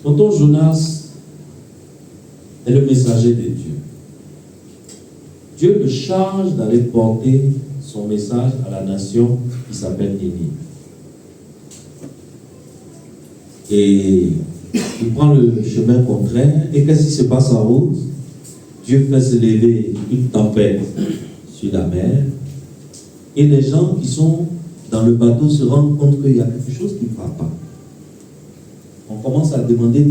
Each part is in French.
Tonton Jonas est le messager de Dieu. Dieu le charge d'aller porter son message à la nation qui s'appelle Ninive. Et il prend le chemin contraire. Et qu'est-ce qui se passe en route? Dieu fait se lever une tempête sur la mer. Et les gens qui sont dans le bateau se rendent compte qu'il y a quelque chose qui ne va pas. On commence à demander.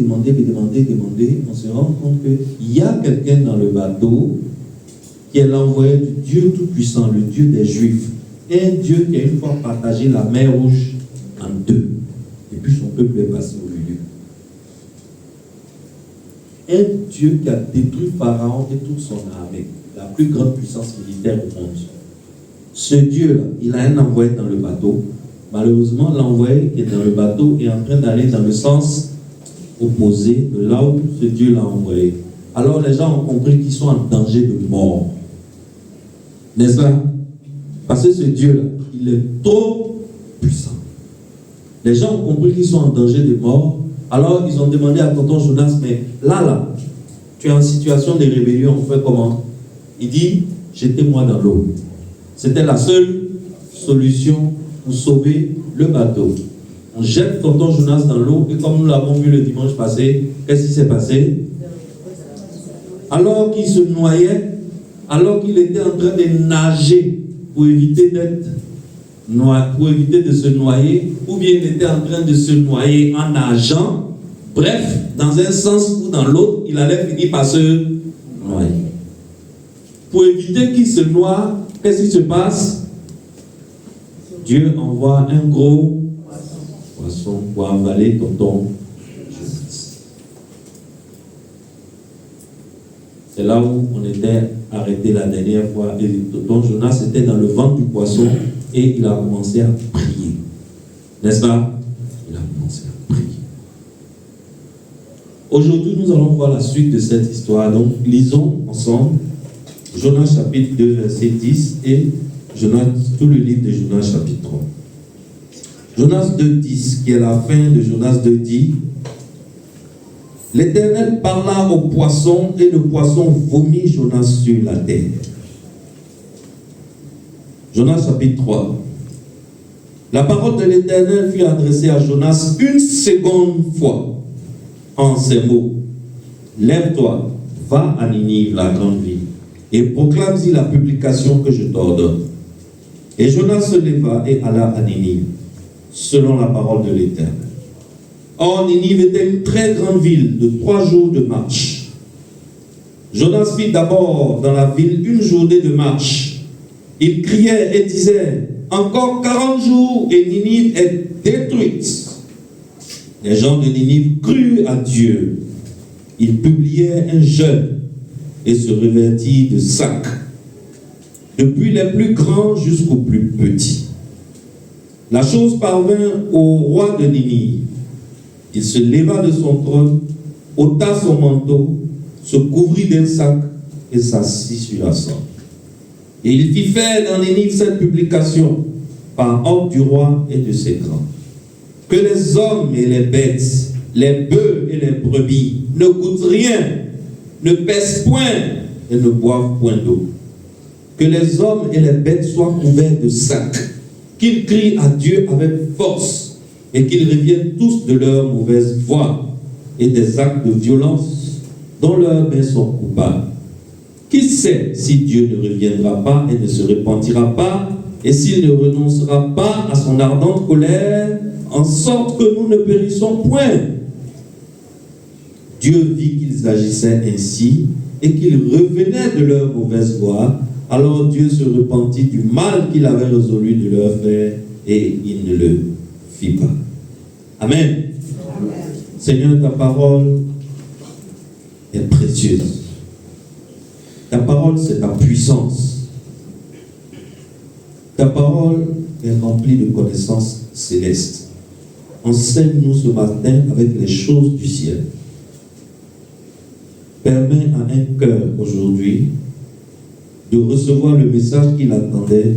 On se rend compte qu'il y a quelqu'un dans le bateau qui est l'envoyé du Dieu Tout-Puissant, le Dieu des Juifs. Un Dieu qui a une fois partagé la mer Rouge en deux. Et puis son peuple est passé au milieu. Un Dieu qui a détruit Pharaon et toute son armée, la plus grande puissance militaire au monde. Ce Dieu-là, il a un envoyé dans le bateau. Malheureusement, l'envoyé qui est dans le bateau est en train d'aller dans le sens opposé de là où ce Dieu l'a envoyé. Alors les gens ont compris qu'ils sont en danger de mort. N'est-ce pas? Parce que ce Dieu-là, il est trop puissant. Les gens ont compris qu'ils sont en danger de mort. Alors ils ont demandé à tonton Jonas, mais là, tu es en situation de rébellion, on fait comment? Il dit, jetez-moi dans l'eau. C'était la seule solution pour sauver le bateau. On jette tonton Jonas dans l'eau et comme nous l'avons vu le dimanche passé, qu'est-ce qui s'est passé? Alors qu'il se noyait, alors qu'il était en train de nager pour éviter de se noyer, ou bien il était en train de se noyer en nageant, bref, dans un sens ou dans l'autre, il allait finir par se noyer. Pour éviter qu'il se noie, qu'est-ce qui se passe? Dieu envoie un gros poisson pour avaler tonton Jonas. C'est là où on était arrêté la dernière fois. Et tonton Jonas était dans le ventre du poisson et il a commencé à prier. N'est-ce pas? Il a commencé à prier. Aujourd'hui, nous allons voir la suite de cette histoire. Donc, lisons ensemble Jonas chapitre 2, verset 10 et Jonas, tout le livre de Jonas chapitre 3. Jonas 2, 10, qui est la fin de Jonas 2, dit: L'Éternel parla au poisson et le poisson vomit Jonas sur la terre. Jonas chapitre 3. La parole de l'Éternel fut adressée à Jonas une seconde fois en ces mots: Lève-toi, va à Ninive, la grande ville, et proclame-y la publication que je t'ordonne. Et Jonas se leva et alla à Ninive, selon la parole de l'Éternel. Or, Ninive était une très grande ville de 3 jours de marche. Jonas fit d'abord dans la ville une journée de marche. Il criait et disait: Encore 40 jours et Ninive est détruite. Les gens de Ninive crurent à Dieu. Ils publiaient un jeûne et se revêtirent de sacs, depuis les plus grands jusqu'aux plus petits. La chose parvint au roi de Ninive. Il se leva de son trône, ôta son manteau, se couvrit d'un sac et s'assit sur la sorte. Et il fit faire dans Ninive cette publication par ordre du roi et de ses grands: que les hommes et les bêtes, les bœufs et les brebis ne goûtent rien, ne pèsent point et ne boivent point d'eau. Que les hommes et les bêtes soient couverts de sacs, qu'ils crient à Dieu avec force et qu'ils reviennent tous de leur mauvaise voie et des actes de violence dont leurs mains sont coupables. Qui sait si Dieu ne reviendra pas et ne se repentira pas, et s'il ne renoncera pas à son ardente colère, en sorte que nous ne périssons point. Dieu vit qu'ils agissaient ainsi et qu'ils revenaient de leur mauvaise voie. Alors Dieu se repentit du mal qu'il avait résolu de leur faire et il ne le fit pas. Amen. Amen. Seigneur, ta parole est précieuse. Ta parole, c'est ta puissance. Ta parole est remplie de connaissances célestes. Enseigne-nous ce matin avec les choses du ciel. Permets à un cœur aujourd'hui de recevoir le message qu'il attendait,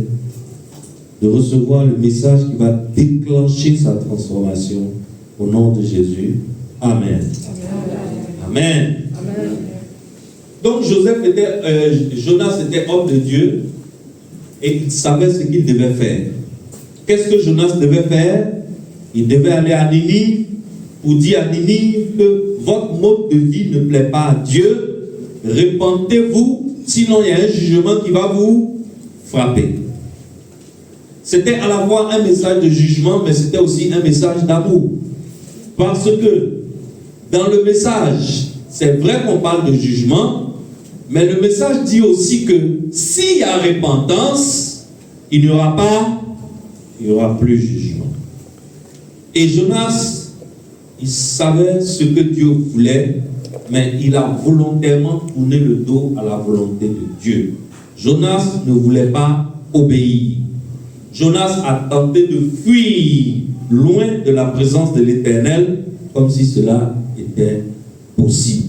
de recevoir le message qui va déclencher sa transformation au nom de Jésus. Amen. Amen. Donc Jonas était homme de Dieu et il savait ce qu'il devait faire. Qu'est-ce que Jonas devait faire? Il devait aller à Ninive pour dire à Ninive que votre mode de vie ne plaît pas à Dieu. Repentez-vous, sinon il y a un jugement qui va vous frapper. C'était à la fois un message de jugement, mais c'était aussi un message d'amour. Parce que dans le message, c'est vrai qu'on parle de jugement, mais le message dit aussi que s'il y a repentance, il n'y aura plus jugement. Et Jonas, il savait ce que Dieu voulait, mais il a volontairement tourné le dos à la volonté de Dieu. Jonas ne voulait pas obéir. Jonas a tenté de fuir loin de la présence de l'Éternel, comme si cela était possible.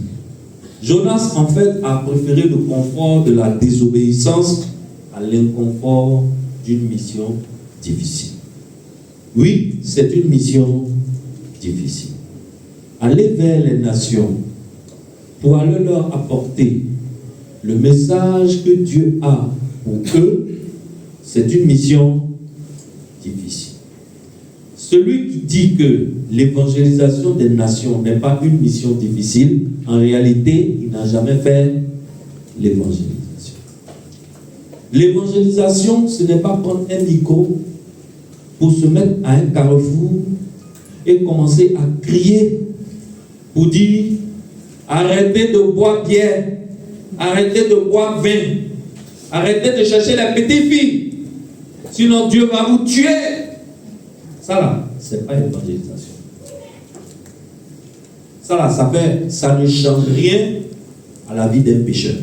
Jonas, en fait, a préféré le confort de la désobéissance à l'inconfort d'une mission difficile. Oui, c'est une mission difficile. Aller vers les nations pour aller leur apporter le message que Dieu a pour eux, c'est une mission difficile. Celui qui dit que l'évangélisation des nations n'est pas une mission difficile, en réalité, il n'a jamais fait l'évangélisation. L'évangélisation, ce n'est pas prendre un micro pour se mettre à un carrefour et commencer à crier pour dire arrêtez de boire bière, arrêtez de boire vin, arrêtez de chercher les petites filles, sinon Dieu va vous tuer. Ça là, ce n'est pas l'évangélisation. Ça là, ça ne change rien à la vie d'un pécheur.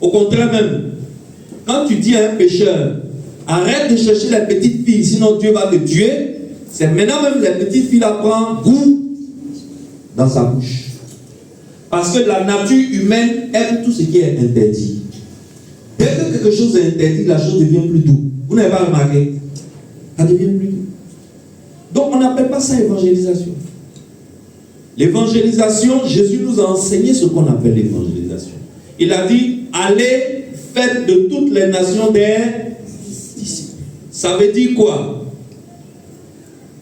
Au contraire même, quand tu dis à un pécheur, arrête de chercher les petites filles, sinon Dieu va te tuer, c'est maintenant même les petites filles là prennent goût dans sa bouche. Parce que la nature humaine aime tout ce qui est interdit. Dès que quelque chose est interdit, la chose devient plus douce. Vous n'avez pas remarqué? Ça devient plus doux. Donc on n'appelle pas ça évangélisation. L'évangélisation, Jésus nous a enseigné ce qu'on appelle l'évangélisation. Il a dit, allez, faites de toutes les nations des disciples. Ça veut dire quoi?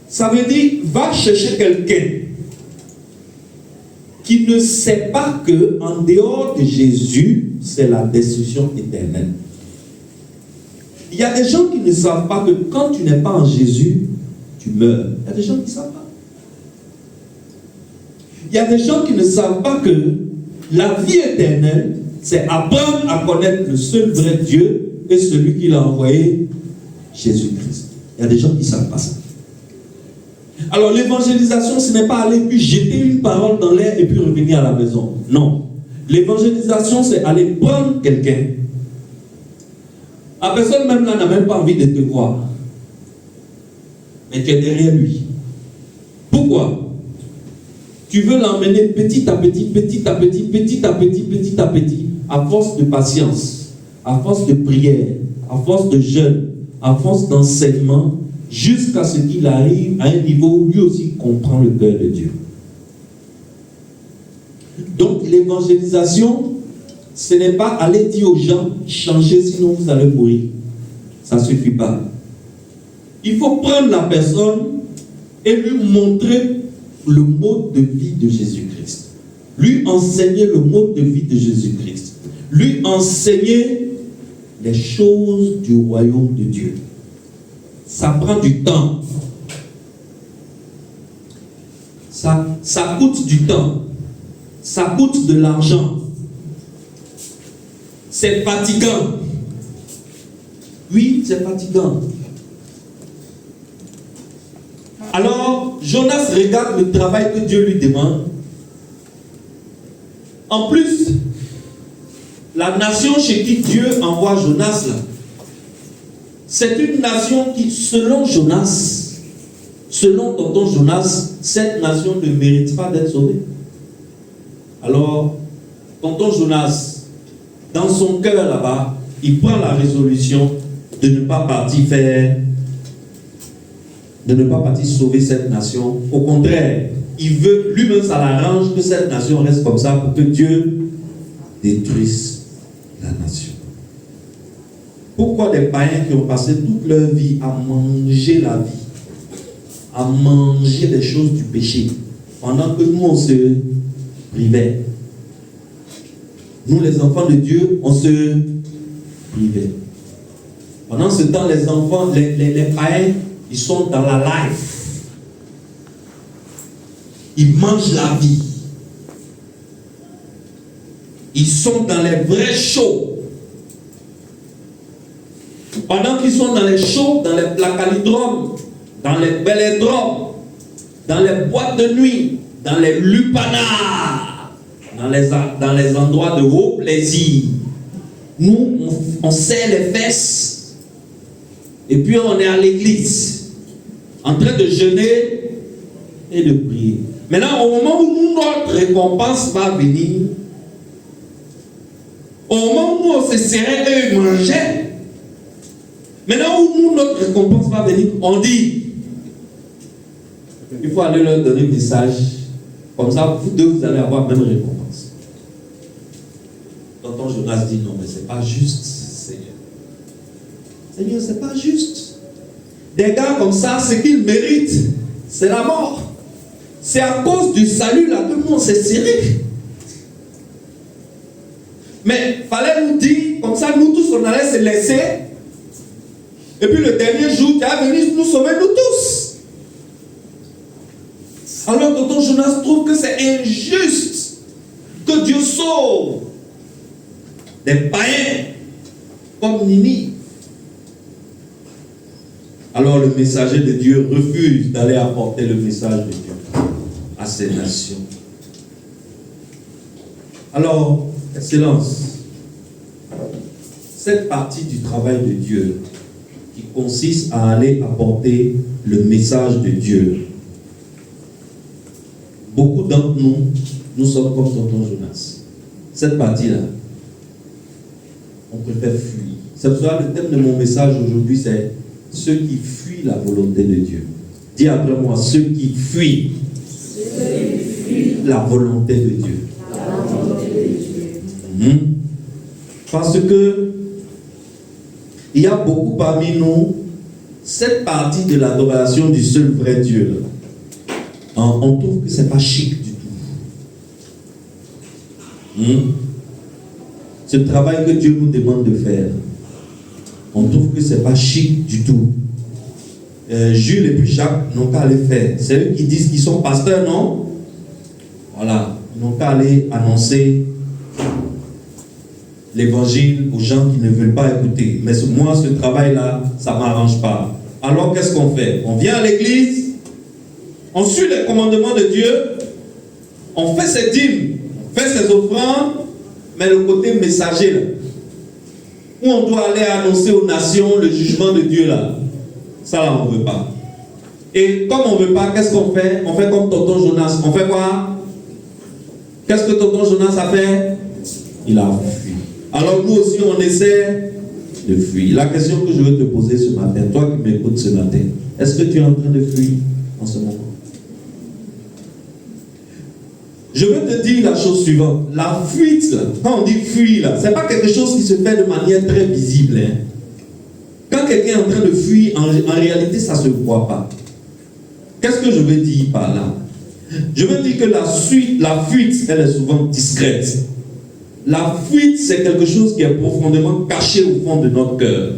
Ça veut dire, va chercher quelqu'un qui ne sait pas que en dehors de Jésus, c'est la destruction éternelle. Il y a des gens qui ne savent pas que quand tu n'es pas en Jésus, tu meurs. Il y a des gens qui ne savent pas. Il y a des gens qui ne savent pas que la vie éternelle, c'est apprendre à connaître le seul vrai Dieu et celui qui l'a envoyé, Jésus-Christ. Il y a des gens qui ne savent pas ça. Alors l'évangélisation, ce n'est pas aller puis jeter une parole dans l'air et puis revenir à la maison. Non. L'évangélisation, c'est aller prendre quelqu'un. La personne même là n'a même pas envie de te voir. Mais tu es derrière lui. Pourquoi? Tu veux l'emmener petit à petit, petit à petit, petit à petit, petit à petit, à force de patience, à force de prière, à force de jeûne, à force d'enseignement, jusqu'à ce qu'il arrive à un niveau où lui aussi comprend le cœur de Dieu. Donc l'évangélisation, ce n'est pas aller dire aux gens, changez sinon vous allez mourir. Ça ne suffit pas. Il faut prendre la personne et lui montrer le mode de vie de Jésus-Christ. Lui enseigner le mode de vie de Jésus-Christ. Lui enseigner les choses du royaume de Dieu. Ça prend du temps. Ça coûte du temps. Ça coûte de l'argent. C'est fatigant. Oui, c'est fatigant. Alors, Jonas regarde le travail que Dieu lui demande. En plus, la nation chez qui Dieu envoie Jonas, là, c'est une nation qui, selon Jonas, selon tonton Jonas, cette nation ne mérite pas d'être sauvée. Alors, tonton Jonas, dans son cœur là-bas, il prend la résolution de ne pas partir sauver cette nation. Au contraire, il veut, lui-même ça l'arrange que cette nation reste comme ça pour que Dieu détruise la nation. Pourquoi des païens qui ont passé toute leur vie à manger la vie, à manger des choses du péché, pendant que nous on se privait? Nous les enfants de Dieu, on se privait. Pendant ce temps, les enfants, les païens, ils sont dans la life. Ils mangent la vie. Ils sont dans les vrais shows. Pendant qu'ils sont dans les shows, dans les placalidromes, dans les bélodromes, dans les boîtes de nuit, dans les lupanars, dans les endroits de haut plaisir, nous, on serre les fesses et puis on est à l'église en train de jeûner et de prier. Maintenant, au moment où notre récompense va venir, au moment où on se serrait et mangeait, maintenant où notre récompense va venir, on dit, il faut aller leur donner un message, comme ça vous deux vous allez avoir la même récompense. Tonton Jonas dit non, mais c'est pas juste, Seigneur. Seigneur, c'est pas juste. Des gars comme ça, ce qu'ils méritent, c'est la mort. C'est à cause du salut là que nous on s'est serré. Mais il fallait nous dire, comme ça nous tous on allait se laisser. Et puis le dernier jour, tu as venu nous sauver nous tous. Alors tonton Jonas trouve que c'est injuste que Dieu sauve des païens comme Nini. Alors le messager de Dieu refuse d'aller apporter le message de Dieu à ces nations. Alors, Excellence, cette partie du travail de Dieu qui consiste à aller apporter le message de Dieu, beaucoup d'entre nous, nous sommes comme tonton Jonas. Cette partie-là, on préfère fuir. C'est pour ça que le thème de mon message aujourd'hui, c'est ceux qui fuient la volonté de Dieu. Dis après moi, ceux qui fuient la volonté de Dieu. Parce que il y a beaucoup parmi nous, cette partie de l'adoration du seul vrai Dieu, là, on trouve que c'est pas chic du tout. Ce travail que Dieu nous demande de faire, on trouve que c'est pas chic du tout. Jules et puis Jacques n'ont qu'à aller faire. C'est eux qui disent qu'ils sont pasteurs, non? Voilà, ils n'ont qu'à aller annoncer l'évangile aux gens qui ne veulent pas écouter. Mais moi, ce travail-là, ça ne m'arrange pas. Alors, qu'est-ce qu'on fait? On vient à l'église, on suit les commandements de Dieu, on fait ses dîmes, on fait ses offrandes, mais le côté messager, là, où on doit aller annoncer aux nations le jugement de Dieu, là, ça, là, on ne veut pas. Et comme on ne veut pas, qu'est-ce qu'on fait? On fait comme tonton Jonas. On fait quoi? Qu'est-ce que tonton Jonas a fait? Il a fui. Alors nous aussi, on essaie de fuir. La question que je veux te poser ce matin, toi qui m'écoutes ce matin, est-ce que tu es en train de fuir en ce moment? Je veux te dire la chose suivante. La fuite, là, quand on dit fuir, ce n'est pas quelque chose qui se fait de manière très visible. Hein. Quand quelqu'un est en train de fuir, en réalité, ça ne se voit pas. Qu'est-ce que je veux dire par là? Je veux dire que la fuite, elle est souvent discrète. La fuite, c'est quelque chose qui est profondément caché au fond de notre cœur.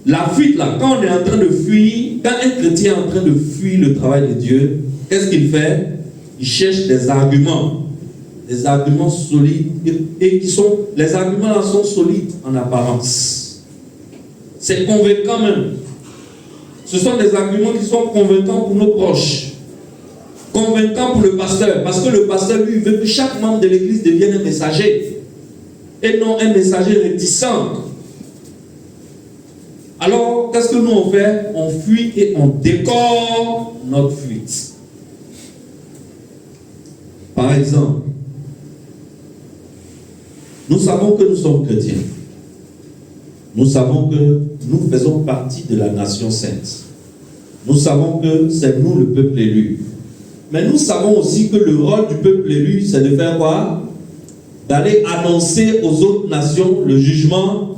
La fuite, là, quand on est en train de fuir, quand un chrétien est en train de fuir le travail de Dieu, qu'est-ce qu'il fait? Il cherche des arguments solides, et les arguments là sont solides en apparence. C'est convaincant même. Ce sont des arguments qui sont convaincants pour nos proches, convaincants pour le pasteur, parce que le pasteur lui veut que chaque membre de l'église devienne un messager et non un messager réticent. Alors, qu'est-ce que nous on fait? On fuit et on décore notre fuite. Par exemple, nous savons que nous sommes chrétiens. Nous savons que nous faisons partie de la nation sainte. Nous savons que c'est nous le peuple élu. Mais nous savons aussi que le rôle du peuple élu, c'est de faire quoi? D'aller annoncer aux autres nations le jugement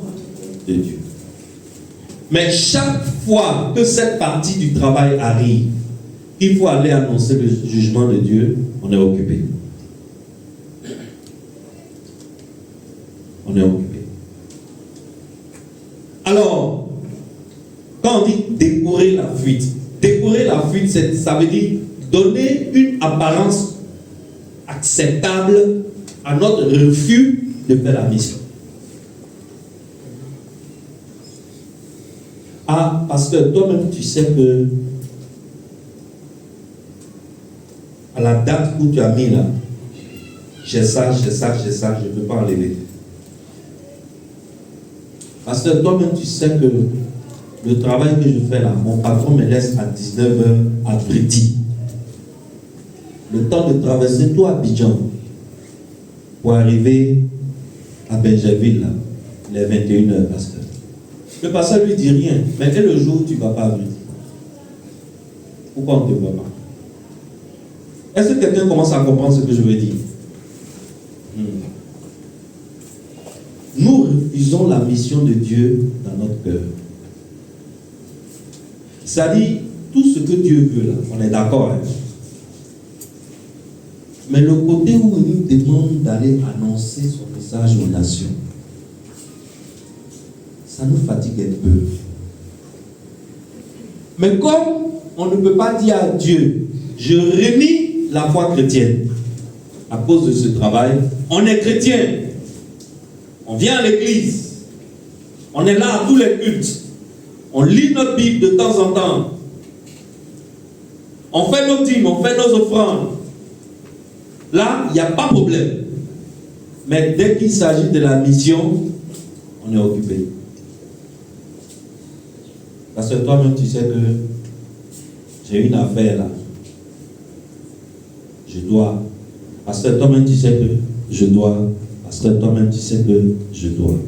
de Dieu. Mais chaque fois que cette partie du travail arrive, il faut aller annoncer le jugement de Dieu, on est occupé. On est occupé. Alors, quand on dit décorer la fuite, ça veut dire donner une apparence acceptable à notre refus de faire la mission. Ah, parce que toi-même, tu sais que à la date où tu as mis là, j'ai ça, je ne peux pas enlever. Parce que toi-même, tu sais que le travail que je fais là, mon patron me laisse à 19h à Briti. Le temps de traverser tout Abidjan pour arriver à Benjerville, là, les 21h, pasteur. Le pasteur lui dit rien, mais dès le jour où tu ne vas pas à Briti, pourquoi on ne te voit pas? Est-ce que quelqu'un commence à comprendre ce que je veux dire? Nous refusons la mission de Dieu dans notre cœur. C'est-à-dire, tout ce que Dieu veut, là, on est d'accord. Hein? Mais le côté où il nous demande d'aller annoncer son message aux nations, ça nous fatigue un peu. Mais comme on ne peut pas dire à Dieu, je renie la foi chrétienne à cause de ce travail, on est chrétien. On vient à l'église. On est là à tous les cultes. On lit notre Bible de temps en temps. On fait nos dîmes, on fait nos offrandes. Là, il n'y a pas de problème. Mais dès qu'il s'agit de la mission, on est occupé. Parce que toi-même, tu sais que j'ai une affaire là. Je dois. Parce que toi-même, tu sais que je dois. Parce que toi-même, tu sais que je dois.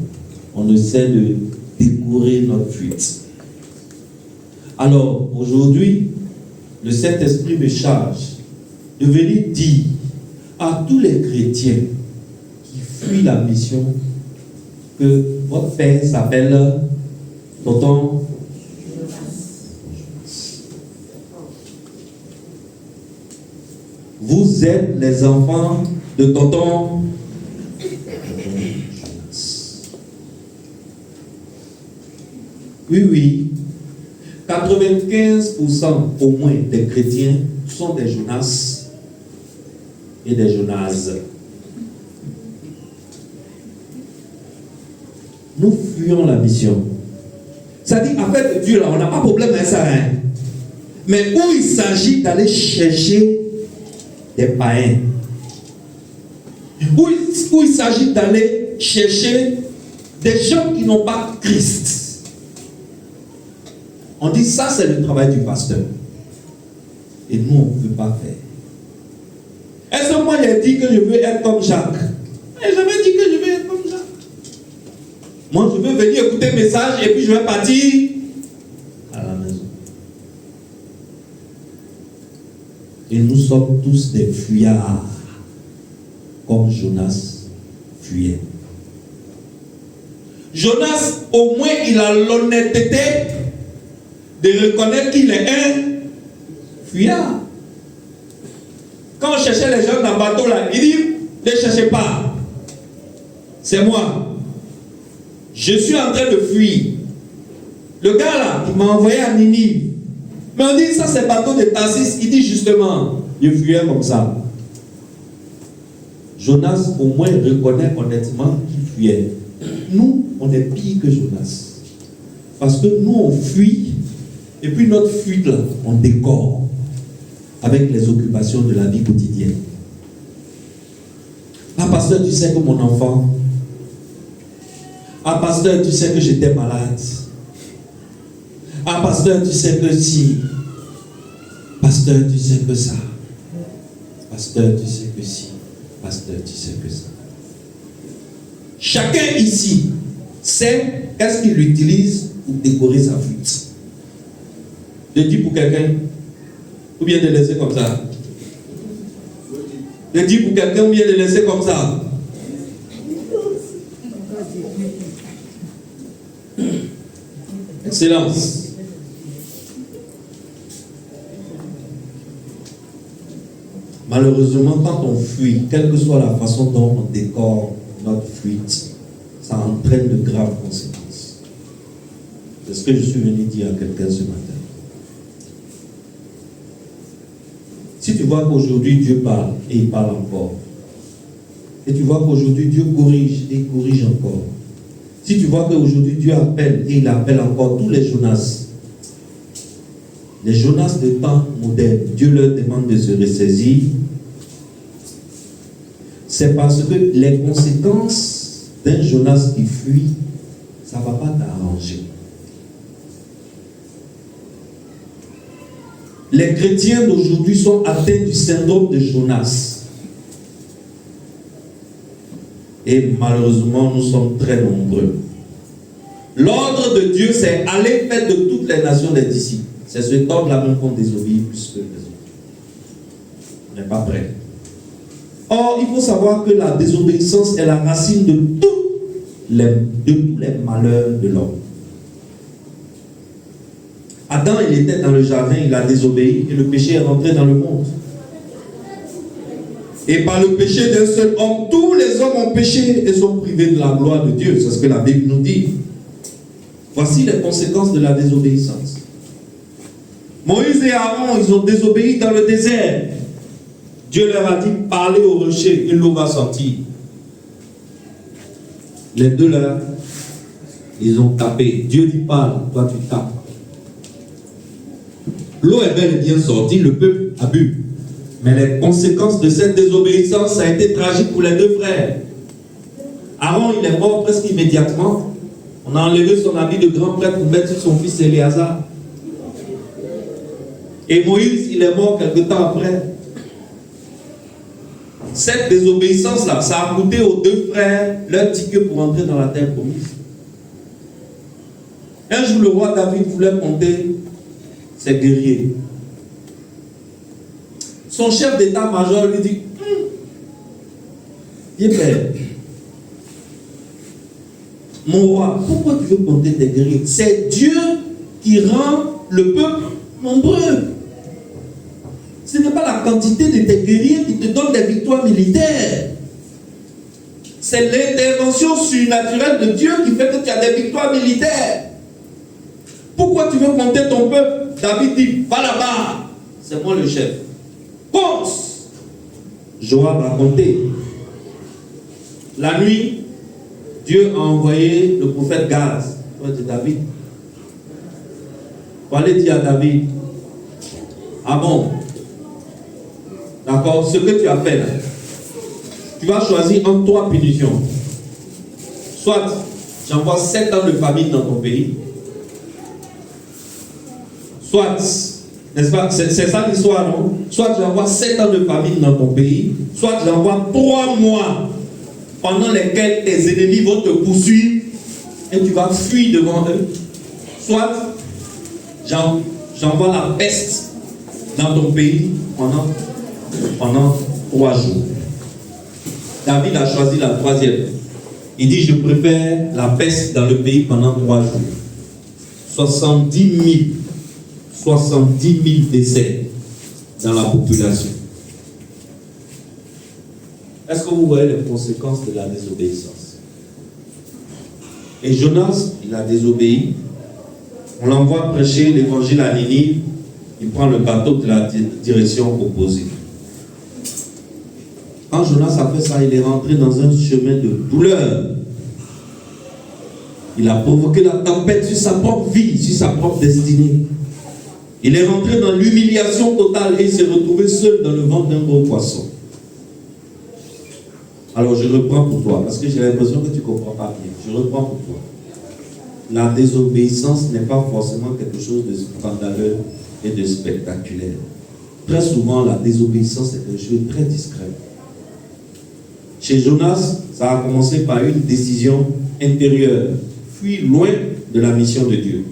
On essaie de découvrir notre fuite. Alors, aujourd'hui, le Saint-Esprit me charge de venir dire à tous les chrétiens qui fuient la mission que votre père s'appelle Tonton. Vous êtes les enfants de Tonton. Oui. 95% au moins des chrétiens sont des Jonas et des Jonas. Nous fuyons la mission. Ça dit, en fait, Dieu là, on n'a pas de problème avec ça. Hein? Mais où il s'agit d'aller chercher des païens, où il s'agit d'aller chercher des gens qui n'ont pas Christ. On dit ça, c'est le travail du pasteur. Et nous, on ne peut pas faire. Est-ce que moi, j'ai dit que je veux être comme Jacques? J'ai jamais dit que je veux être comme Jacques. Moi, je veux venir écouter le message et puis je vais partir à la maison. Et nous sommes tous des fuyards, comme Jonas fuyait. Jonas, au moins, il a l'honnêteté de reconnaître qu'il est un fuyard. Quand on cherchait les gens dans le bateau là, il dit, ne cherchez pas. C'est moi. Je suis en train de fuir. Le gars là, il m'a envoyé à Ninive. Mais on dit, ça c'est le bateau de Tarsis. Il dit justement, je fuyais comme ça. Jonas au moins reconnaît honnêtement qu'il fuyait. Nous, on est pire que Jonas. Parce que nous, on fuit. Et puis notre fuite là, on décore avec les occupations de la vie quotidienne. Ah pasteur, tu sais que mon enfant. Ah pasteur, tu sais que j'étais malade. Ah pasteur, tu sais que si. Pasteur, tu sais que ça. Pasteur, tu sais que si. Pasteur, tu sais que ça. Chacun ici sait qu'est-ce qu'il utilise pour décorer sa fuite. De dire pour quelqu'un, ou bien de laisser comme ça. De dire pour quelqu'un, ou bien de laisser comme ça. Excellence. Malheureusement, quand on fuit, quelle que soit la façon dont on décore notre fuite, ça entraîne de graves conséquences. C'est ce que je suis venu dire à quelqu'un ce matin. Si tu vois qu'aujourd'hui Dieu parle, et il parle encore, et tu vois qu'aujourd'hui Dieu corrige, et il corrige encore, si tu vois qu'aujourd'hui Dieu appelle, et il appelle encore tous les Jonas de temps moderne, Dieu leur demande de se ressaisir, c'est parce que les conséquences d'un Jonas qui fuit, ça ne va pas t'arranger. Les chrétiens d'aujourd'hui sont atteints du syndrome de Jonas. Et malheureusement, nous sommes très nombreux. L'ordre de Dieu, c'est aller faire de toutes les nations des disciples. C'est ce ordre-là même qu'on désobéit plus que les autres. On n'est pas prêt. Or, il faut savoir que la désobéissance est la racine de tous les malheurs de l'homme. Adam, il était dans le jardin, il a désobéi et le péché est rentré dans le monde. Et par le péché d'un seul homme, tous les hommes ont péché et sont privés de la gloire de Dieu. C'est ce que la Bible nous dit. Voici les conséquences de la désobéissance. Moïse et Aaron, ils ont désobéi dans le désert. Dieu leur a dit, parlez au rocher, une l'eau va sortir. Les deux là, ils ont tapé. Dieu dit, parle, toi tu tapes. L'eau est bel et bien sortie, le peuple a bu. Mais les conséquences de cette désobéissance, ça a été tragique pour les deux frères. Aaron, il est mort presque immédiatement. On a enlevé son habit de grand prêtre pour mettre sur son fils Éléazar. Et Moïse, il est mort quelque temps après. Cette désobéissance-là, ça a coûté aux deux frères leur ticket pour entrer dans la terre promise. Un jour, le roi David voulait compter ses guerriers. Son chef d'état-major lui dit, viens père, mon roi, pourquoi tu veux compter tes guerriers? C'est Dieu qui rend le peuple nombreux. Ce n'est pas la quantité de tes guerriers qui te donne des victoires militaires. C'est l'intervention surnaturelle de Dieu qui fait que tu as des victoires militaires. Pourquoi tu veux compter ton peuple? David dit, va là-bas, c'est moi le chef. Compte. Joab a compté. La nuit, Dieu a envoyé le prophète Gad, de David. Pour aller dire à David, ah bon, d'accord, ce que tu as fait là, tu vas choisir entre trois punitions. Soit j'envoie 7 ans de famine dans ton pays, soit, n'est-ce pas, c'est ça l'histoire, non? Soit j'envoie 7 ans de famine dans ton pays, soit j'envoie 3 mois pendant lesquels tes ennemis vont te poursuivre et tu vas fuir devant eux. Soit j'envoie la peste dans ton pays pendant 3 jours. David a choisi la troisième. Il dit, je préfère la peste dans le pays pendant 3 jours. 70 000 décès dans la population. Est-ce que vous voyez les conséquences de la désobéissance? Et Jonas, il a désobéi. On l'envoie prêcher l'évangile à Ninive. Il prend le bateau de la direction opposée. Quand Jonas a fait ça, il est rentré dans un chemin de douleur. Il a provoqué la tempête sur sa propre vie, sur sa propre destinée. Il est rentré dans l'humiliation totale et il s'est retrouvé seul dans le ventre d'un gros poisson. Alors je reprends pour toi, parce que j'ai l'impression que tu ne comprends pas bien. Je reprends pour toi. La désobéissance n'est pas forcément quelque chose de scandaleux et de spectaculaire. Très souvent, la désobéissance est quelque chose de très discret. Chez Jonas, ça a commencé par une décision intérieure, fuir loin de la mission de Dieu.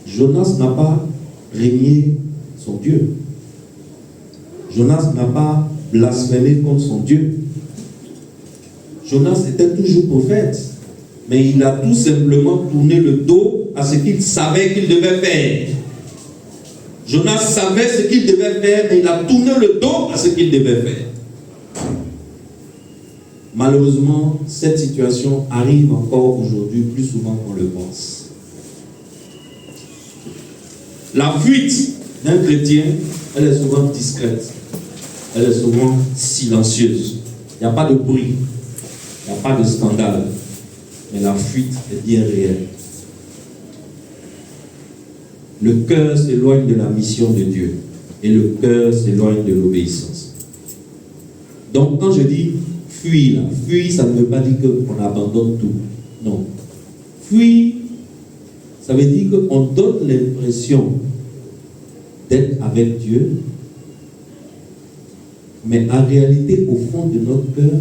Jonas n'a pas régné son Dieu. Jonas n'a pas blasphémé contre son Dieu. Jonas était toujours prophète, mais il a tout simplement tourné le dos à ce qu'il savait qu'il devait faire. Jonas savait ce qu'il devait faire, mais il a tourné le dos à ce qu'il devait faire. Malheureusement, cette situation arrive encore aujourd'hui plus souvent qu'on le pense. La fuite d'un chrétien, elle est souvent discrète. Elle est souvent silencieuse. Il n'y a pas de bruit. Il n'y a pas de scandale. Mais la fuite est bien réelle. Le cœur s'éloigne de la mission de Dieu. Et le cœur s'éloigne de l'obéissance. Donc quand je dis fuir, fuir, ça ne veut pas dire qu'on abandonne tout. Non. Fuir, ça veut dire qu'on donne l'impression d'être avec Dieu, mais en réalité, au fond de notre cœur,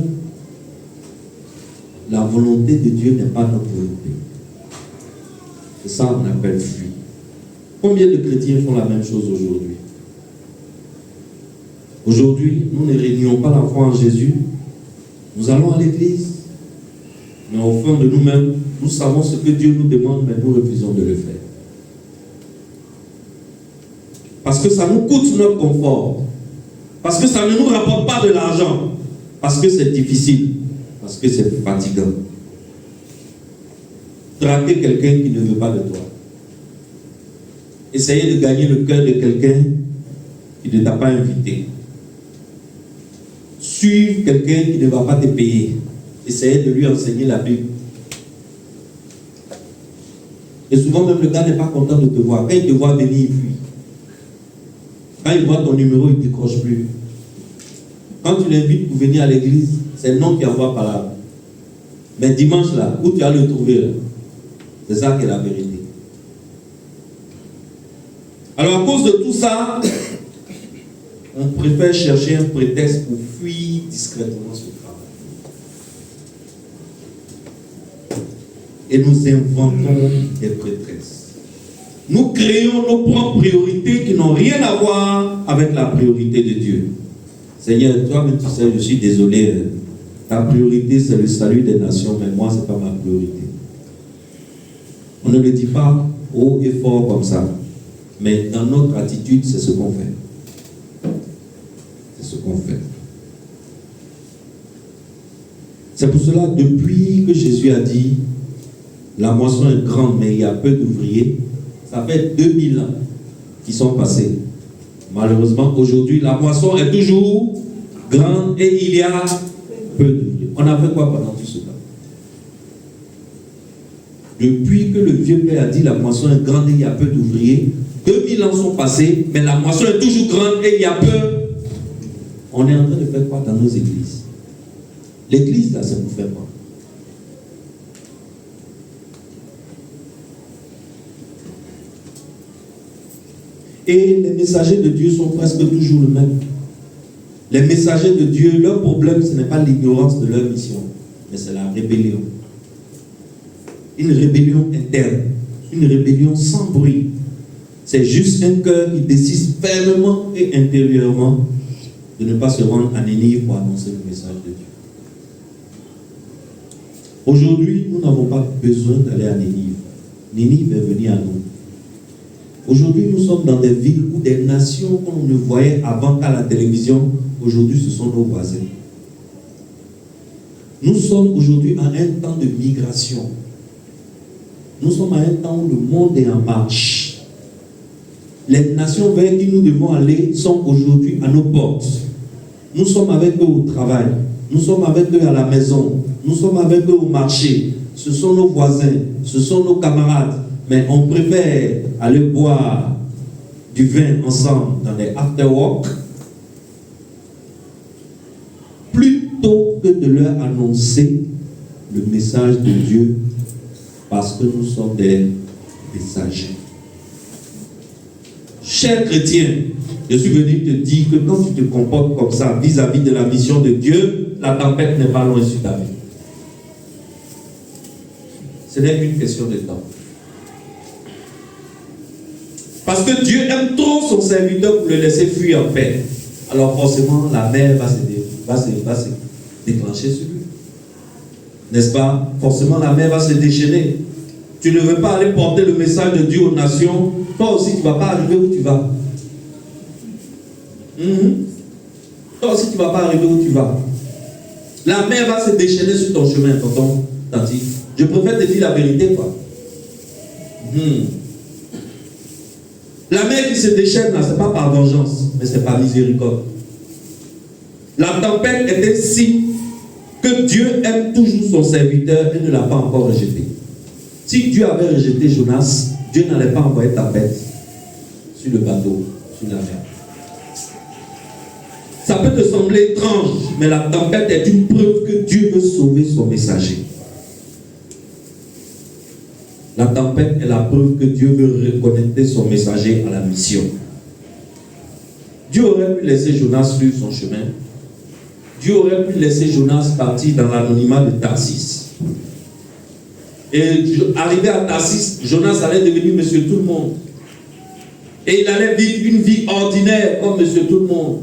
la volonté de Dieu n'est pas notre volonté. C'est ça qu'on appelle fuir. Combien de chrétiens font la même chose aujourd'hui? Aujourd'hui, nous ne réunions pas la foi en Jésus. Nous allons à l'église, mais au fond de nous-mêmes, nous savons ce que Dieu nous demande, mais nous refusons de le faire. Parce que ça nous coûte notre confort. Parce que ça ne nous rapporte pas de l'argent. Parce que c'est difficile. Parce que c'est fatigant. Traquer quelqu'un qui ne veut pas de toi. Essayer de gagner le cœur de quelqu'un qui ne t'a pas invité. Suivre quelqu'un qui ne va pas te payer. Essayer de lui enseigner la Bible. Et souvent même le gars n'est pas content de te voir. Quand il te voit venir, il fuit. Quand il voit ton numéro, il ne décroche plus. Quand tu l'invites pour venir à l'église, c'est non qui envoie par là. Mais dimanche là, où tu vas le trouver là, c'est ça qui est la vérité. Alors à cause de tout ça, on préfère chercher un prétexte pour fuir discrètement ce travail. Et nous inventons des prêtresses. Nous créons nos propres priorités qui n'ont rien à voir avec la priorité de Dieu. Seigneur, toi-même tu sais, je suis désolé. Ta priorité c'est le salut des nations, mais moi ce n'est pas ma priorité. On ne le dit pas haut et fort comme ça. Mais dans notre attitude, c'est ce qu'on fait. C'est ce qu'on fait. C'est pour cela, depuis que Jésus a dit, la moisson est grande, mais il y a peu d'ouvriers, ça fait 2000 ans qui sont passés. Malheureusement, aujourd'hui, la moisson est toujours grande et il y a peu d'ouvriers. On a fait quoi pendant tout ce temps? Depuis que le vieux père a dit la moisson est grande et il y a peu d'ouvriers, 2000 ans sont passés, mais la moisson est toujours grande et il y a peu. On est en train de faire quoi dans nos églises? L'église, là, c'est pour faire quoi? Et les messagers de Dieu sont presque toujours les mêmes. Les messagers de Dieu, leur problème, ce n'est pas l'ignorance de leur mission, mais c'est la rébellion. Une rébellion interne, une rébellion sans bruit. C'est juste un cœur qui décide fermement et intérieurement de ne pas se rendre à Nénive pour annoncer le message de Dieu. Aujourd'hui, nous n'avons pas besoin d'aller à Nénive. Nénive est venue à nous. Aujourd'hui, nous sommes dans des villes où des nations qu'on ne voyait avant qu'à la télévision, aujourd'hui, ce sont nos voisins. Nous sommes aujourd'hui à un temps de migration. Nous sommes à un temps où le monde est en marche. Les nations vers qui nous devons aller sont aujourd'hui à nos portes. Nous sommes avec eux au travail. Nous sommes avec eux à la maison. Nous sommes avec eux au marché. Ce sont nos voisins. Ce sont nos camarades. Mais on préfère aller boire du vin ensemble dans les after-work plutôt que de leur annoncer le message de Dieu parce que nous sommes des messagers. Cher chrétien, je suis venu te dire que quand tu te comportes comme ça vis-à-vis de la mission de Dieu, la tempête n'est pas loin sur ta vie. Ce n'est qu'une question de temps. Parce que Dieu aime trop son serviteur pour le laisser fuir en paix. Alors forcément, la mer va se déclencher sur lui. N'est-ce pas? Forcément, la mer va se déchaîner. Tu ne veux pas aller porter le message de Dieu aux nations. Toi aussi, tu ne vas pas arriver où tu vas. Toi aussi, tu ne vas pas arriver où tu vas. La mer va se déchaîner sur ton chemin, tonton, tanti. Je préfère te dire la vérité, quoi. La mer qui se déchaîne, là, ce n'est pas par vengeance, mais c'est par miséricorde. La tempête était signe que Dieu aime toujours son serviteur et ne l'a pas encore rejeté. Si Dieu avait rejeté Jonas, Dieu n'allait pas envoyer tempête sur le bateau, sur la mer. Ça peut te sembler étrange, mais la tempête est une preuve que Dieu veut sauver son messager. La tempête est la preuve que Dieu veut reconnecter son messager à la mission. Dieu aurait pu laisser Jonas suivre son chemin. Dieu aurait pu laisser Jonas partir dans l'anonymat de Tarsis. Et arrivé à Tarsis, Jonas allait devenir monsieur tout le monde. Et il allait vivre une vie ordinaire comme monsieur tout le monde.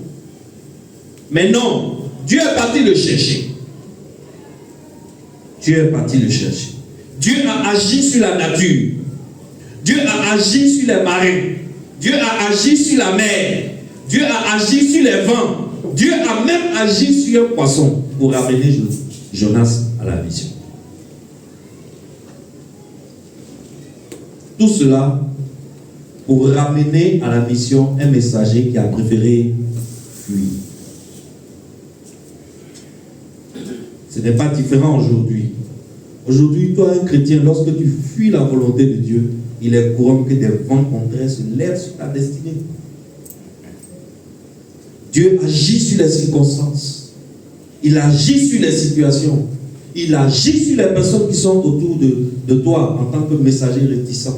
Mais non, Dieu est parti le chercher. Dieu est parti le chercher. Dieu a agi sur la nature. Dieu a agi sur les marins. Dieu a agi sur la mer. Dieu a agi sur les vents. Dieu a même agi sur un poisson pour ramener Jonas à la mission. Tout cela pour ramener à la mission un messager qui a préféré fuir. Ce n'est pas différent aujourd'hui. Aujourd'hui, toi, un chrétien, lorsque tu fuis la volonté de Dieu, il est courant que des vents contraires se lèvent sur ta destinée. Dieu agit sur les circonstances. Il agit sur les situations. Il agit sur les personnes qui sont autour de toi en tant que messager réticent.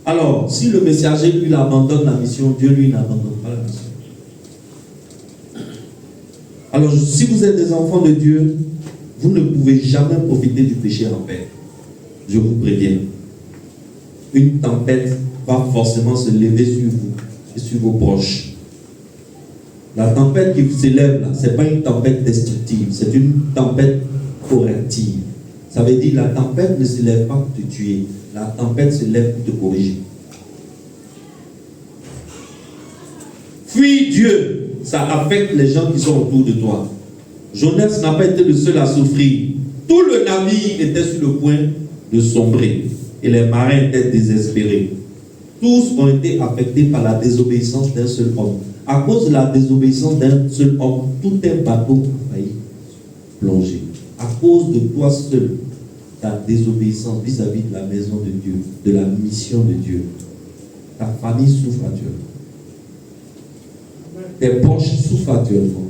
Alors, si le messager, lui, abandonne la mission, Dieu, lui, n'abandonne pas la mission. Alors, si vous êtes des enfants de Dieu, vous ne pouvez jamais profiter du péché en paix. Je vous préviens. Une tempête va forcément se lever sur vous et sur vos proches. La tempête qui s'élève là, ce n'est pas une tempête destructive, c'est une tempête corrective. Ça veut dire que la tempête ne se lève pas pour te tuer, la tempête se lève pour te corriger. Fuis Dieu, ça affecte les gens qui sont autour de toi. Jonas n'a pas été le seul à souffrir. Tout le navire était sur le point de sombrer et les marins étaient désespérés. Tous ont été affectés par la désobéissance d'un seul homme. À cause de la désobéissance d'un seul homme, tout un bateau a failli plonger. À cause de toi seul, ta désobéissance vis-à-vis de la maison de Dieu, de la mission de Dieu, ta famille souffre actuellement. Tes proches souffrent actuellement.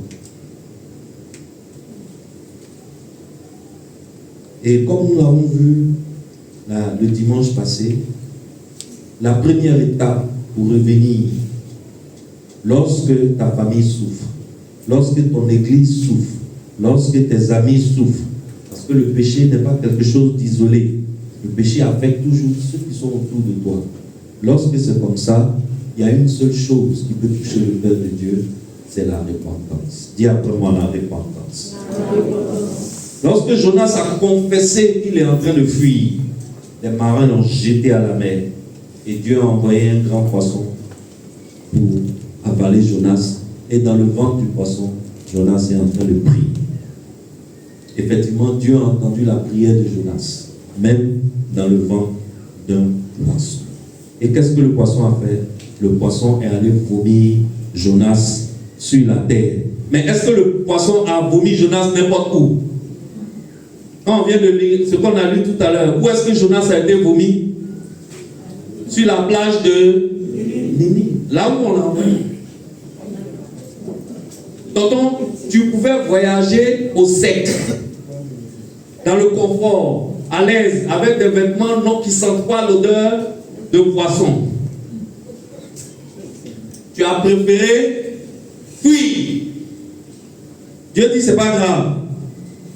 Et comme nous l'avons vu le dimanche passé, la première étape pour revenir, lorsque ta famille souffre, lorsque ton église souffre, lorsque tes amis souffrent, parce que le péché n'est pas quelque chose d'isolé, le péché affecte toujours ceux qui sont autour de toi. Lorsque c'est comme ça, il y a une seule chose qui peut toucher le cœur de Dieu, c'est la repentance. Dis après moi la repentance. Lorsque Jonas a confessé qu'il est en train de fuir, les marins l'ont jeté à la mer et Dieu a envoyé un grand poisson pour avaler Jonas. Et dans le ventre du poisson, Jonas est en train de prier. Effectivement, Dieu a entendu la prière de Jonas, même dans le ventre d'un poisson. Et qu'est-ce que le poisson a fait? Le poisson est allé vomir Jonas sur la terre. Mais est-ce que le poisson a vomi Jonas n'importe où? Quand on vient de lire ce qu'on a lu tout à l'heure, où est-ce que Jonas a été vomi? Sur la plage de Ninive, là où on l'a envoyé. Tonton, tu pouvais voyager au sec, dans le confort, à l'aise, avec des vêtements non qui sentent pas l'odeur de poisson. Tu as préféré fuir. Dieu dit c'est pas grave.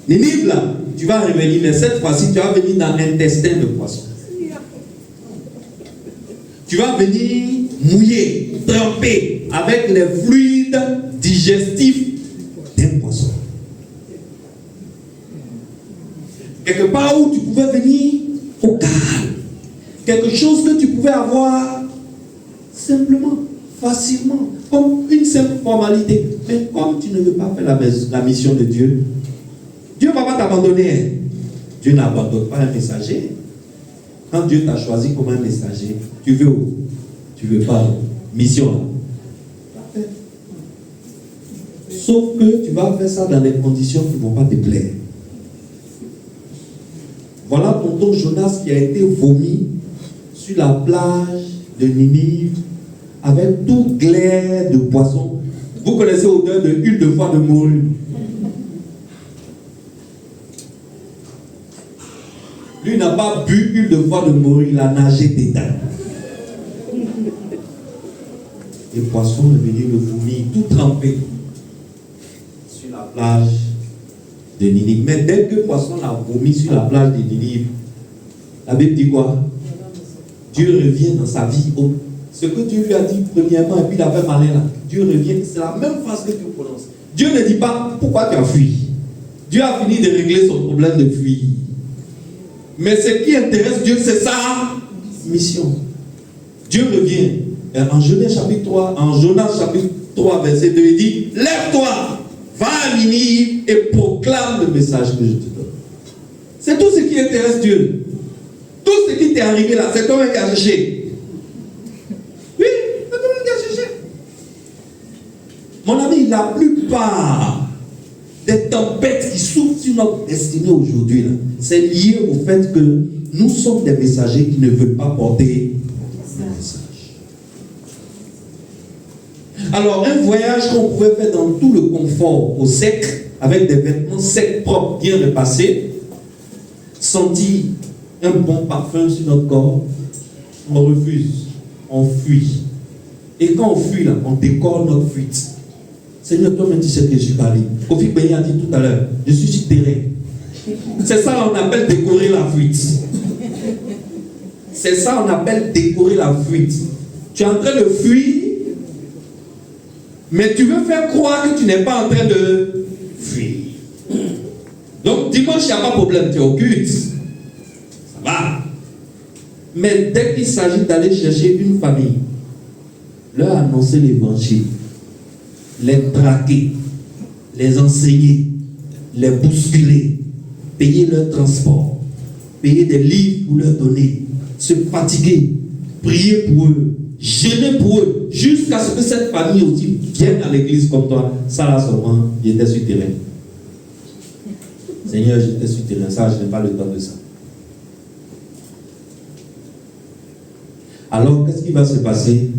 Ninive là, tu vas revenir, mais cette fois-ci tu vas venir dans l'intestin de poisson. Tu vas venir mouillé, trempé avec les fluides digestifs d'un poisson. Quelque part où tu pouvais venir au calme. Quelque chose que tu pouvais avoir simplement, facilement, comme une simple formalité. Mais comme tu ne veux pas faire la mission de Dieu, Dieu ne va pas t'abandonner. Dieu n'abandonne pas un messager. Quand Dieu t'a choisi comme un messager, tu veux où? Tu veux pas mission. Parfait. Sauf que tu vas faire ça dans les conditions qui ne vont pas te plaire. Voilà tonton Jonas qui a été vomi sur la plage de Ninive avec tout glaire de poisson. Vous connaissez l'odeur de huile de foie de morue. Lui n'a pas bu huile de foie de morue, il a nagé dedans. Le poisson est venu le vomir tout trempé sur la plage de Ninive. Mais dès que le poisson l'a vomi sur la plage de Ninive, la Bible dit quoi? Dieu revient dans sa vie. Ce que Dieu lui a dit premièrement, et puis il a fait malin là. Dieu revient, c'est la même phrase que tu prononces. Dieu ne dit pas pourquoi tu as fui. Dieu a fini de régler son problème de fuir. Mais ce qui intéresse Dieu, c'est sa mission. Dieu revient. Et en Jonas chapitre 3, verset 2, il dit, lève-toi, va à Ninive et proclame le message que je te donne. C'est tout ce qui intéresse Dieu. Tout ce qui t'est arrivé là, c'est toi qui as cherché. Oui, c'est toi qui as cherché. Mon ami, la plupart des tempêtes qui souffrent sur notre destinée aujourd'hui, c'est lié au fait que nous sommes des messagers qui ne veulent pas porter le message. Alors, un voyage qu'on pouvait faire dans tout le confort, au sec, avec des vêtements secs, propres, bien repassés, sentir un bon parfum sur notre corps, on refuse, on fuit. Et quand on fuit, là, on décore notre fuite. Seigneur, toi-même, tu sais que je suis parlé. Kofi Benny a dit tout à l'heure, je suis sur terrain. C'est ça qu'on appelle décorer la fuite. C'est ça qu'on appelle décorer la fuite. Tu es en train de fuir, mais tu veux faire croire que tu n'es pas en train de fuir. Donc dimanche, il n'y a pas de problème, tu es au culte. Ça va. Mais dès qu'il s'agit d'aller chercher une famille, leur annoncer l'évangile, les traquer, les enseigner, les bousculer, payer leur transport, payer des livres pour leur donner, se fatiguer, prier pour eux, jeûner pour eux, jusqu'à ce que cette famille aussi vienne à l'église comme toi. Ça là seulement, j'étais sur terrain. Seigneur, j'étais sur terrain, ça, je n'ai pas le temps de ça. Alors, qu'est-ce qui va se passer?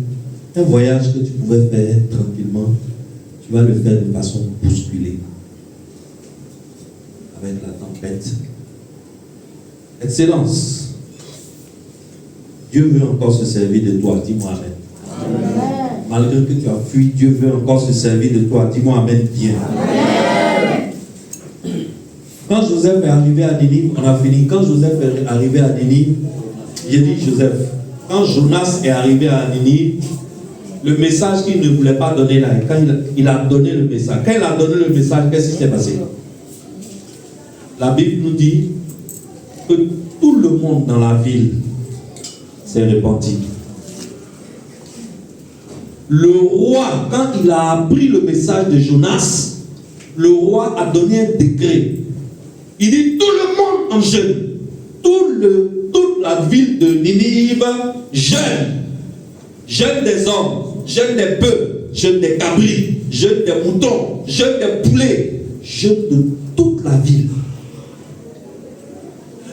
Un voyage que tu pouvais faire tranquillement, tu vas le faire de façon bousculée. Avec la tempête. Excellence. Dieu veut encore se servir de toi. Dis-moi amen. Amen. Malgré que tu as fui, Dieu veut encore se servir de toi. Dis-moi amen bien. Amen. Quand Joseph est arrivé à Ninive, on a fini. Quand Joseph est arrivé à Ninive, j'ai dit Joseph. Quand Jonas est arrivé à Ninive, le message qu'il ne voulait pas donner là, quand il a donné le message, quand il a donné le message, qu'est-ce qui s'est passé? La Bible nous dit que tout le monde dans la ville s'est repenti. Le roi, quand il a appris le message de Jonas, le roi a donné un décret. Il dit tout le monde en jeûne. Toute la ville de Ninive jeûne. Jeûne des hommes, jeûne des bœufs, jeûne des cabris, jeûne des moutons, jeûne des poulets, jeûne de toute la ville.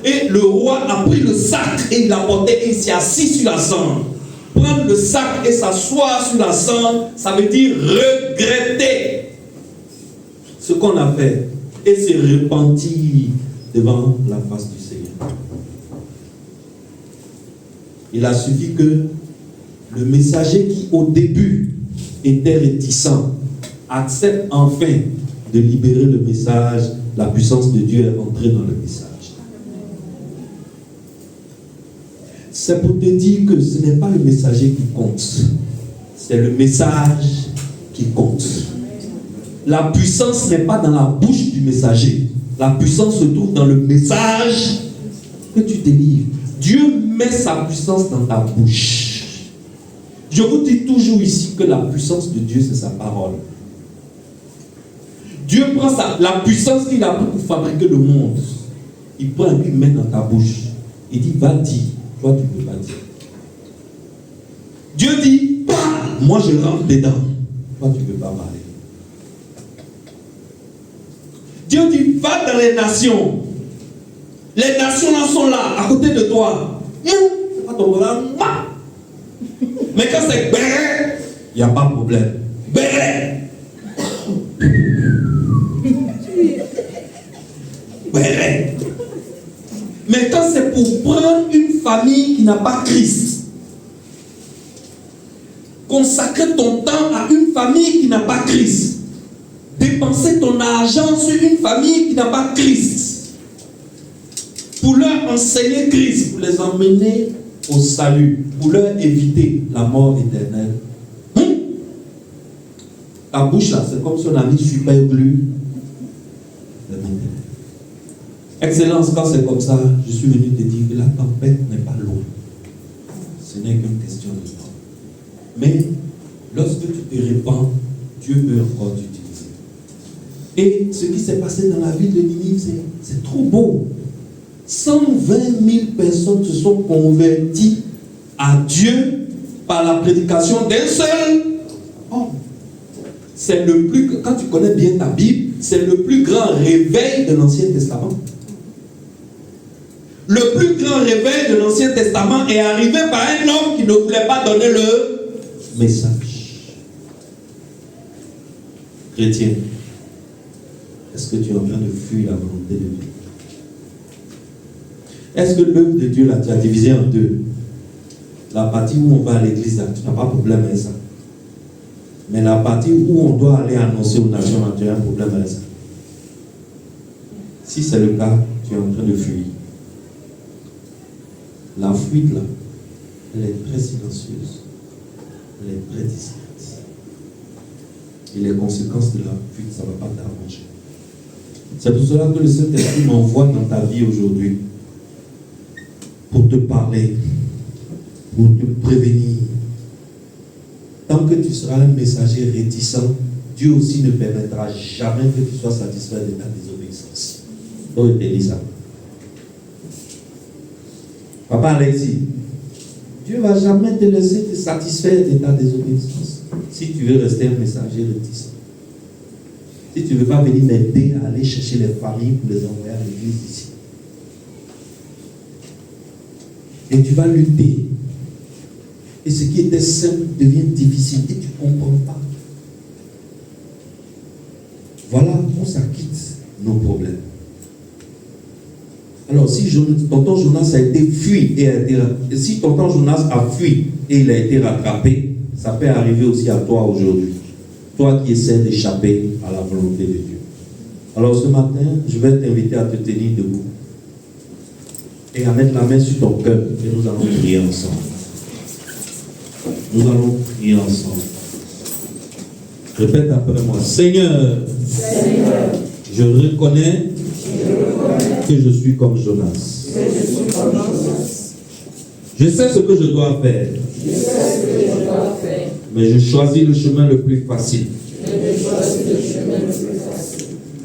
Et le roi a pris le sac et il l'a porté et il s'est assis sur la cendre. Prendre le sac et s'asseoir sur la cendre, ça veut dire regretter ce qu'on a fait et se repentir devant la face du Seigneur. Il a suffi que le messager qui au début était réticent accepte enfin de libérer le message. La puissance de Dieu est entrée dans le message. C'est pour te dire que ce n'est pas le messager qui compte, c'est le message qui compte. La puissance n'est pas dans la bouche du messager. La puissance se trouve dans le message que tu délivres. Dieu met sa puissance dans ta bouche. Je vous dis toujours ici que la puissance de Dieu, c'est sa parole. Dieu prend la puissance qu'il a pris pour fabriquer le monde. Il prend et il met dans ta bouche. Il dit, va dire. Toi, tu ne peux pas dire. Dieu dit, parle. Moi, je rentre dedans. Toi, tu ne peux pas parler. Dieu dit, va dans les nations. Les nations là sont là, à côté de toi. C'est pas ton problème. Mais quand c'est béret, il n'y a pas de problème. Béret. Béret. Mais quand c'est pour prendre une famille qui n'a pas Christ, consacrer ton temps à une famille qui n'a pas Christ, dépenser ton argent sur une famille qui n'a pas Christ, pour leur enseigner Christ, pour les emmener au salut, pour leur éviter la mort éternelle. Ta bouche là, c'est comme si on a mis super glue. Excellence, quand c'est comme ça, je suis venu te dire que la tempête n'est pas loin. Ce n'est qu'une question de temps. Mais lorsque tu te répands, Dieu peut encore t'utiliser. Et ce qui s'est passé dans la ville de Ninive, c'est trop beau. 120 000 personnes se sont converties à Dieu par la prédication d'un seul homme. C'est le plus, quand tu connais bien ta Bible, c'est le plus grand réveil de l'Ancien Testament. Le plus grand réveil de l'Ancien Testament est arrivé par un homme qui ne voulait pas donner le message. Chrétien, est-ce que tu es en train de fuir la volonté de Dieu? Est-ce que l'œuvre de Dieu là, tu as divisé en deux? La partie où on va à l'église là, tu n'as pas de problème avec ça. Mais la partie où on doit aller annoncer aux nations là, tu as un problème avec ça. Si c'est le cas, tu es en train de fuir. La fuite là, elle est très silencieuse. Elle est très discrète. Et les conséquences de la fuite, ça ne va pas t'arranger. C'est pour cela que le Saint-Esprit m'envoie dans ta vie aujourd'hui. Pour te parler, pour te prévenir. Tant que tu seras un messager réticent, Dieu aussi ne permettra jamais que tu sois satisfait de ta désobéissance. Donc, Elisa. Papa Alexis, Dieu ne va jamais te laisser te satisfaire de ta désobéissance si tu veux rester un messager réticent. Si tu ne veux pas venir m'aider à aller chercher les familles pour les envoyer à l'église ici. Et tu vas lutter. Et ce qui était simple devient difficile et tu ne comprends pas. Voilà où ça quitte nos problèmes. Alors, si tonton Jonas a été fui et si tonton Jonas a fui et il a été rattrapé, ça peut arriver aussi à toi aujourd'hui. Toi qui essaies d'échapper à la volonté de Dieu. Alors, ce matin, je vais t'inviter à te tenir debout et à mettre la main sur ton cœur et nous allons prier ensemble. Nous allons prier ensemble. Répète après moi. Seigneur, je reconnais que je suis comme Jonas. Je sais ce que je dois faire. Mais je choisis le chemin le plus facile.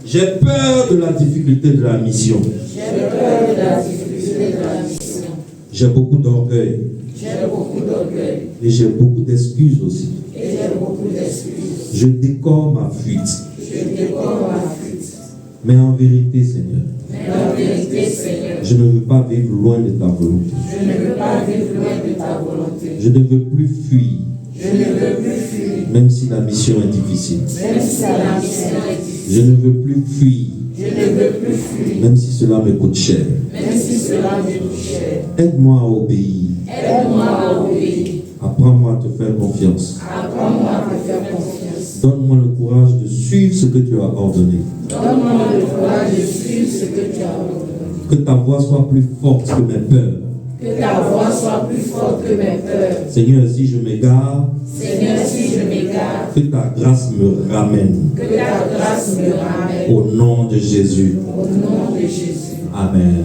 J'ai peur de la difficulté de la mission. J'ai beaucoup d'orgueil. Et j'ai beaucoup d'excuses aussi. Je décore ma fuite. Mais en vérité, Seigneur, je ne veux pas vivre loin de ta volonté. Je ne veux plus fuir. Même si la mission est difficile. Je ne veux plus fuir. Même si cela me coûte cher. Aide-moi à obéir. Apprends-moi à te faire confiance. Donne-moi le courage de suivre ce que tu as ordonné. Que ta voix soit plus forte que mes peurs. que mes peurs. Seigneur, si je m'égare, Seigneur, si je m'égare, que ta grâce me ramène. que ta grâce me ramène. Au nom de Jésus. Au nom de Jésus. Amen.